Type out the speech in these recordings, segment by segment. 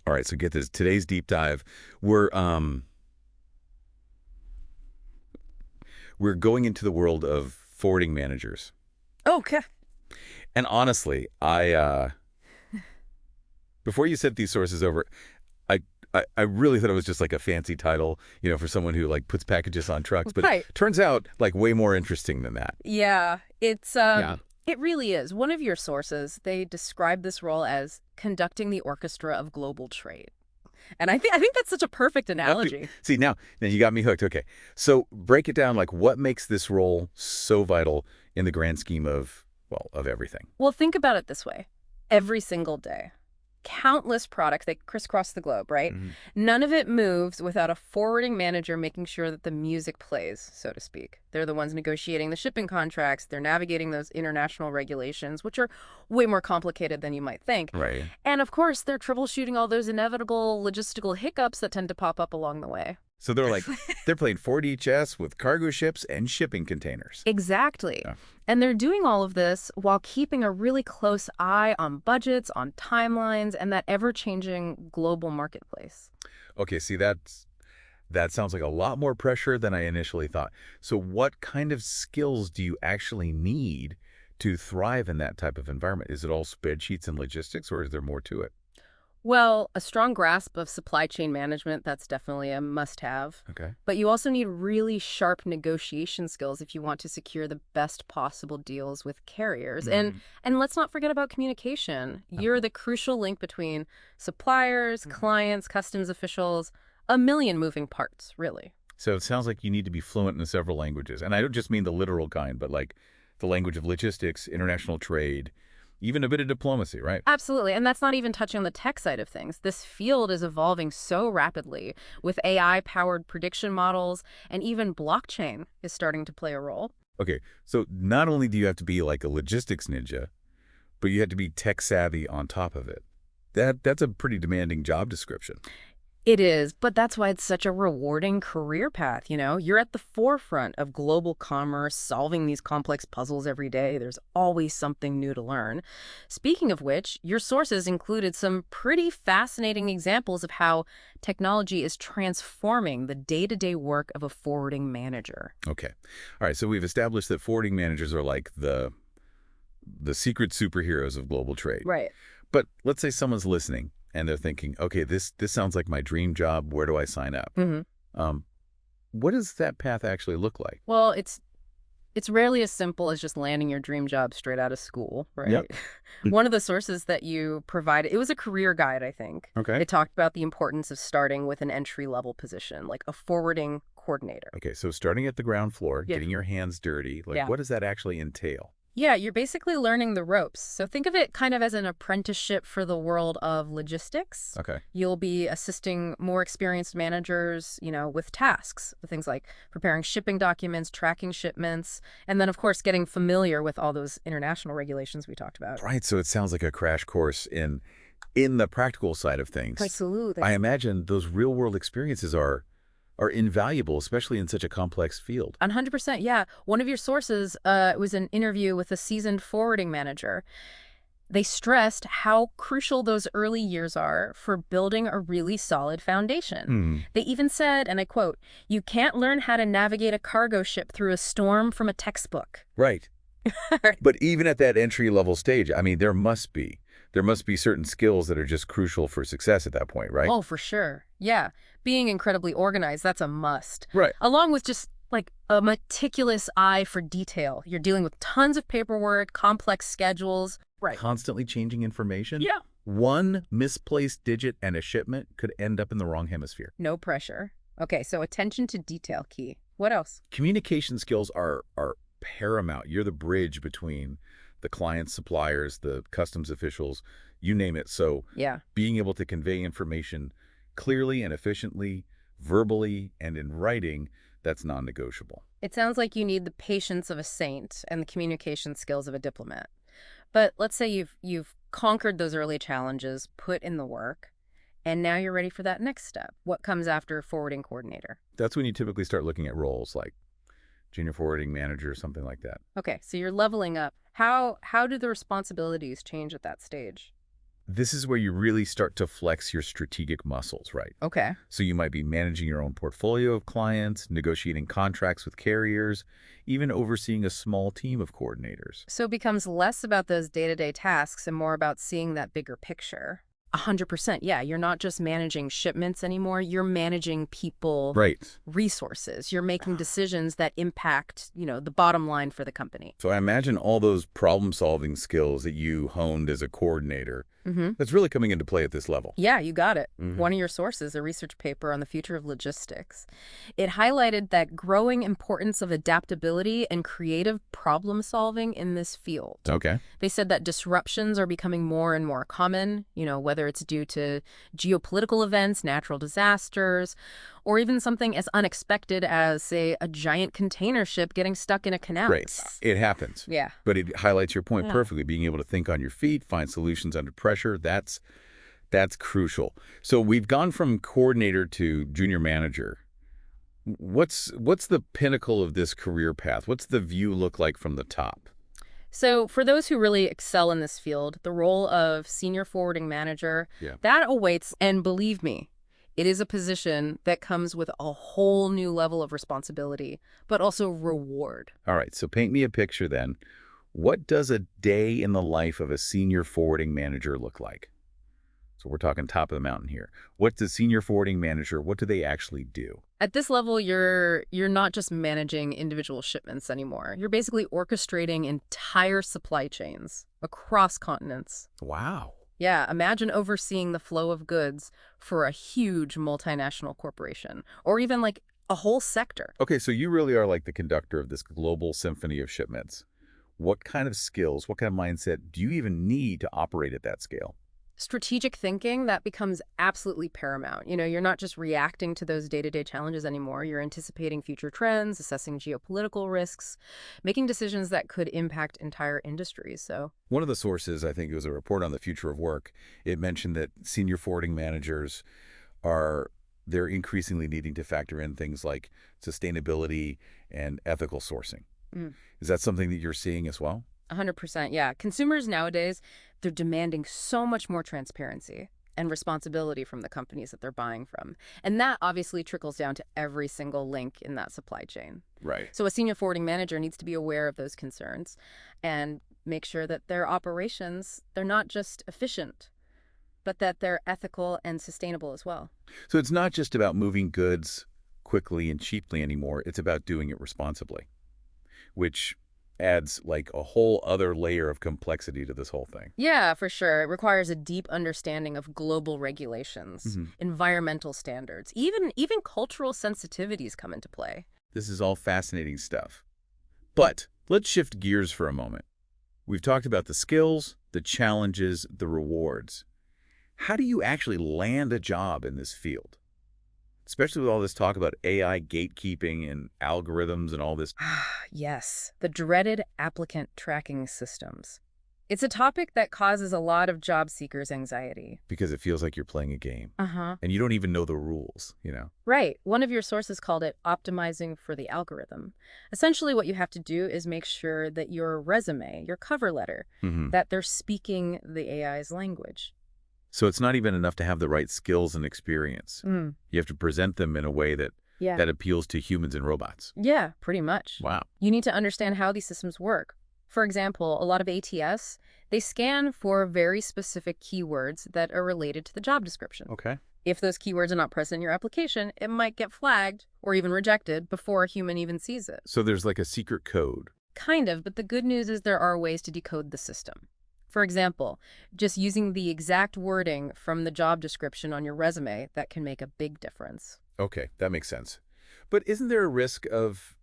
All right, so get this. Today's deep dive, we're um we're going into the world of forwarding managers. Okay. And honestly, I before you sent these sources over, I, I really thought it was just like a fancy title, for someone who like puts packages on trucks, but it Right. turns out like way more interesting than that. Yeah, Yeah. it really is. One of your sources, they describe this role as conducting the orchestra of global trade. And I think that's such a perfect Oh, analogy. see, now you got me hooked. Okay. So break it down, like what makes this role so vital in the grand scheme of, well, of everything. Well, think about it this way. Every single day, countless products, they crisscross the globe, right? Mhm. None of it moves without a forwarding manager making sure that the music plays, so to speak. They're the ones negotiating the shipping contracts. They're navigating those international regulations, which are way more complicated than you might think. Right. And of course, they're troubleshooting all those inevitable logistical hiccups that tend to pop up along the way. So they're playing 4D chess with cargo ships and shipping containers. Exactly. Yeah. And they're doing all of this while keeping a really close eye on budgets, on timelines, and that ever-changing global marketplace. Okay, see that sounds like a lot more pressure than I initially thought. So what kind of skills do you actually need to thrive in that type of environment? Is it all spreadsheets and logistics, or is there more to it? Well, a strong grasp of supply chain management, that's definitely a must-have. Okay. But you also need really sharp negotiation skills if you want to secure the best possible deals with carriers. And Mhm. and let's not forget about communication. You're the crucial link between suppliers, clients, customs officials, a million moving parts, really. So it sounds like you need to be fluent in several languages. And I don't just mean the literal kind, but like the language of logistics, international trade, even a bit of diplomacy, right? Absolutely. And that's not even touching on the tech side of things. This field is evolving so rapidly with AI-powered prediction models, and even blockchain is starting to play a role. Okay, so not only do you have to be like a logistics ninja, but you have to be tech savvy on top of it. That's a pretty demanding job description. It is, but that's why it's such a rewarding career path, you know? You're at the forefront of global commerce, solving these complex puzzles every day. There's always something new to learn. Speaking of which, your sources included some pretty fascinating examples of how technology is transforming the day-to-day work of a forwarding manager. Okay. All right, so we've established that forwarding managers are like the secret superheroes of global trade. Right. But let's say someone's listening and they're thinking, okay, this sounds like my dream job. Where do I sign up? Um, what does that path actually look like? Well, it's rarely as simple as just landing your dream job straight out of school, Yep. right? One of the sources that you provided, it was a career guide, I think. Okay. It talked about the importance of starting with an entry-level position, like a forwarding coordinator. Okay, so starting at the ground floor, Yeah. getting your hands dirty, like Yeah. what does that actually entail? Yeah, you're basically learning the ropes. So think of it kind of as an apprenticeship for the world of logistics. Okay. You'll be assisting more experienced managers, with tasks, things like preparing shipping documents, tracking shipments, and then, of course, getting familiar with all those international regulations we talked about. Right, so it sounds like a crash course in the practical side of things. Absolutely. I imagine those real-world experiences are invaluable, especially in such a complex field. 100%, yeah. One of your sources was an interview with a seasoned forwarding manager. They stressed how crucial those early years are for building a really solid foundation. Hmm. They even said, and I quote, "You can't learn how to navigate a cargo ship through a storm from a textbook." Right. But even at that entry-level stage, I mean, there must be certain skills that are just crucial for success at that point, right? Oh, for sure. Yeah. Being incredibly organized, that's a must. Right. Along with just like a meticulous eye for detail. You're dealing with tons of paperwork, complex schedules. Right. Constantly changing information. Yeah. One misplaced digit and a shipment could end up in the wrong hemisphere. No pressure. Okay, so attention to detail key. What else? Communication skills are paramount. You're the bridge between the clients, suppliers, the customs officials, you name it. So Yeah. being able to convey information clearly and efficiently, verbally and in writing, that's non-negotiable. It sounds like you need the patience of a saint and the communication skills of a diplomat. But let's say you've conquered those early challenges, put in the work, and now you're ready for that next step. What comes after forwarding coordinator? That's when you typically start looking at roles like junior forwarding manager, something like that. Okay, so you're leveling up. How do the responsibilities change at that stage? This is where you really start to flex your strategic muscles, right? Okay. So you might be managing your own portfolio of clients, negotiating contracts with carriers, even overseeing a small team of coordinators. So it becomes less about those day-to-day tasks and more about seeing that bigger picture. 100%. Yeah, you're not just managing shipments anymore. You're managing people, Right. resources. You're making decisions that impact, the bottom line for the company. So I imagine all those problem-solving skills that you honed as a coordinator, Mm-hmm. that's really coming into play at this level. Yeah, you got it. Hmm. One of your sources, a research paper on the future of logistics. It highlighted that growing importance of adaptability and creative problem solving in this field. Okay. They said that disruptions are becoming more and more common, whether it's due to geopolitical events, natural disasters, or even something as unexpected as, say, a giant container ship getting stuck in a canal. Right. It happens. Yeah. But it highlights your point Yeah. perfectly. Being able to think on your feet, find solutions under pressure, that's crucial. So we've gone from coordinator to junior manager. What's the pinnacle of this career path? What's the view look like from the top? So for those who really excel in this field, the role of senior forwarding manager, Yeah. that awaits. And believe me, it is a position that comes with a whole new level of responsibility, but also reward. All right, so paint me a picture then. What does a day in the life of a senior forwarding manager look like? So we're talking top of the mountain here. What's the senior forwarding manager? What do they actually do? At this level, you're not just managing individual shipments anymore. You're basically orchestrating entire supply chains across continents. Wow. Yeah, imagine overseeing the flow of goods for a huge multinational corporation, or even like a whole sector. Okay, so you really are like the conductor of this global symphony of shipments. What kind of skills, what kind of mindset do you even need to operate at that scale? Strategic thinking, that becomes absolutely paramount. You're not just reacting to those day-to-day challenges anymore. You're anticipating future trends, assessing geopolitical risks, making decisions that could impact entire industries. So, One of the sources, I think it was a report on the future of work, it mentioned that senior forwarding managers they're increasingly needing to factor in things like sustainability and ethical sourcing. mm, Is that something that you're seeing as well? 100%, yeah. Consumers nowadays, they're demanding so much more transparency and responsibility from the companies that they're buying from. And that obviously trickles down to every single link in that supply chain. Right. So a senior forwarding manager needs to be aware of those concerns and make sure that their operations, they're not just efficient, but that they're ethical and sustainable as well. So it's not just about moving goods quickly and cheaply anymore. It's about doing it responsibly, which adds like a whole other layer of complexity to this whole thing. Yeah, for sure. It requires a deep understanding of global regulations, environmental standards, even cultural sensitivities come into play. This is all fascinating stuff. But let's shift gears for a moment. We've talked about the skills, the challenges, the rewards. How do you actually land a job in this field? Especially with all this talk about AI gatekeeping and algorithms and all this. Yes, the dreaded applicant tracking systems. It's a topic that causes a lot of job seekers anxiety. Because it feels like you're playing a game. Uh-huh. And you don't even know the rules. Right. One of your sources called it optimizing for the algorithm. Essentially, what you have to do is make sure that your resume, your cover letter, that they're speaking the AI's language. So it's not even enough to have the right skills and experience. You have to present them in a way that appeals to humans and robots. Yeah, pretty much. Wow. You need to understand how these systems work. For example, a lot of ATS, they scan for very specific keywords that are related to the job description. Okay. If those keywords are not present in your application, it might get flagged or even rejected before a human even sees it. So there's like a secret code. Kind of, but the good news is there are ways to decode the system. For example, just using the exact wording from the job description on your resume, that can make a big difference. Okay, that makes sense. But isn't there a risk of,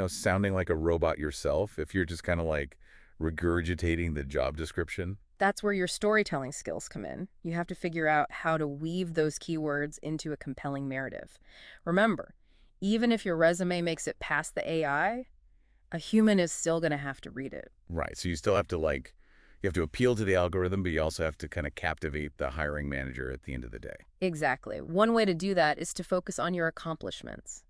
sounding like a robot yourself if you're just kind of like regurgitating the job description? That's where your storytelling skills come in. You have to figure out how to weave those keywords into a compelling narrative. Remember, even if your resume makes it past the AI, a human is still going to have to read it. Right, so you still have to you have to appeal to the algorithm, but you also have to kind of captivate the hiring manager at the end of the day. Exactly. One way to do that is to focus on your accomplishments,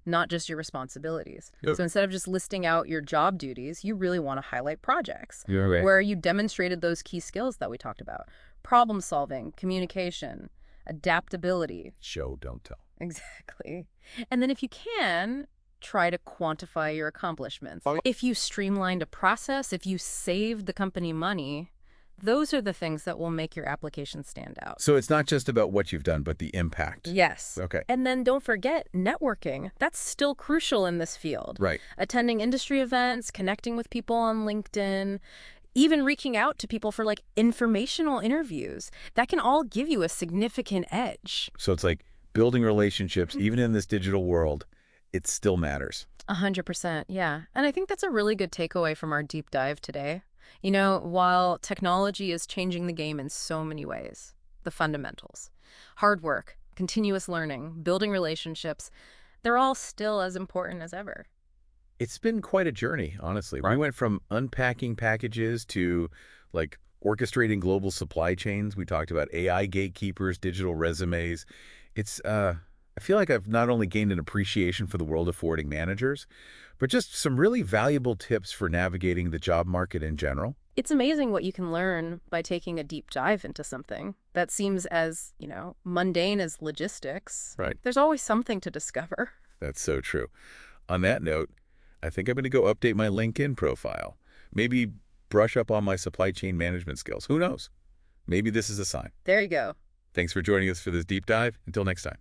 not just your responsibilities. Yep. So instead of just listing out your job duties, you really want to highlight projects Right. where you demonstrated those key skills that we talked about. problem solving, communication, adaptability. Show, don't tell. Exactly. And then if you can, try to quantify your accomplishments. Oh, If you streamlined a process, if you saved the company money, those are the things that will make your application stand out. so it's not just about what you've done, but the impact. Yes. Okay. And then don't forget networking. That's still crucial in this field. Right. Attending industry events, connecting with people on LinkedIn, even reaching out to people for like informational interviews. That can all give you a significant edge. So it's like building relationships, even in this digital world, it still matters. 100%, yeah. And I think that's a really good takeaway from our deep dive today. You know, while technology is changing the game in so many ways, the fundamentals, hard work, continuous learning, building relationships, they're all still as important as ever. It's been quite a journey, honestly. We went from unpacking packages to like orchestrating global supply chains. We talked about AI gatekeepers, digital resumes. I feel like I've not only gained an appreciation for the world of forwarding managers, but just some really valuable tips for navigating the job market in general. It's amazing what you can learn by taking a deep dive into something that seems as, mundane as logistics. Right. There's always something to discover. That's so true. On that note, I think I'm going to go update my LinkedIn profile. Maybe brush up on my supply chain management skills. Who knows? Maybe this is a sign. There you go. Thanks for joining us for this deep dive. Until next time.